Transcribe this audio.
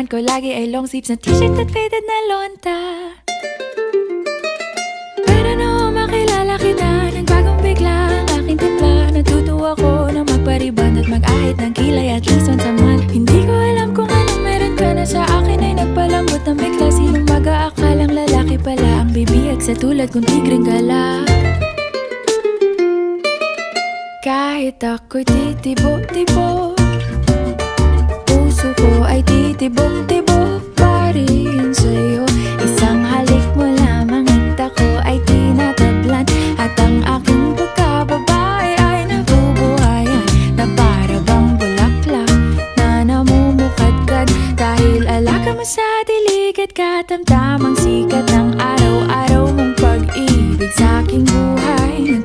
ko lagi ay long sleeves na t-shirt at faded na lonta. Pero noong makilala kita, nagbagong bigla ang aking timpla. Natutuwa ko na magpariban at mag-ahit ng kilay at least once a month. Hindi ko alam kung anong meron ka na sa akin ay nagpalambot ng bigla. Sinong mag-aakalang lalaki pala ang bibiyag sa tulad kong tigreng gala. Kahit ako'y titibo-tibo, puso ko ay titibok-tibok pa rin sa'yo. Isang halik mo lamang at ako ay tinatablan, at ang aking pagkababae ay nabubuhayan na para bang bulaklak na namumukadkad. Dahil alaga mo sa dilig at katamtamang sikat ng araw-araw mong pag-ibig sa aking buhay.